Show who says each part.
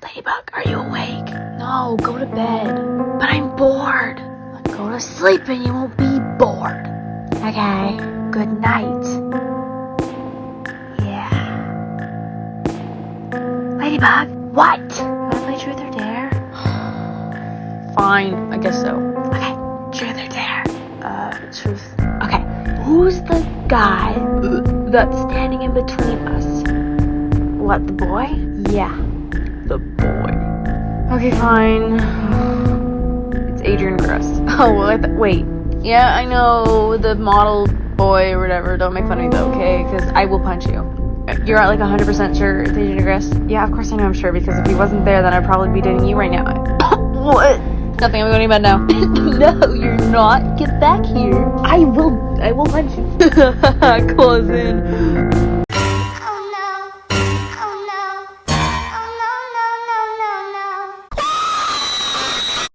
Speaker 1: Ladybug, are you awake? No, go to bed. But I'm bored. Go to sleep and you won't be bored. Okay, good night. Yeah. Ladybug, what? Wanna play truth or dare?
Speaker 2: Fine, I guess so.
Speaker 1: Okay, truth or dare? Truth. Okay, who's the guy that's standing in between us? What, the boy?
Speaker 2: Yeah, the boy. Okay, fine. It's Adrian Gross. Oh, well, wait. Yeah, I know, the model boy or whatever. Don't make fun of me though, okay? Because I will punch you. You're like 100% sure it's Adrian Gross? Yeah, of course I know I'm sure, because if he wasn't there, then I'd probably be dating you right now.
Speaker 1: What?
Speaker 2: Nothing, I'm going to bed now.
Speaker 1: No, you're not. Get back here. I will punch you.
Speaker 2: Cousin.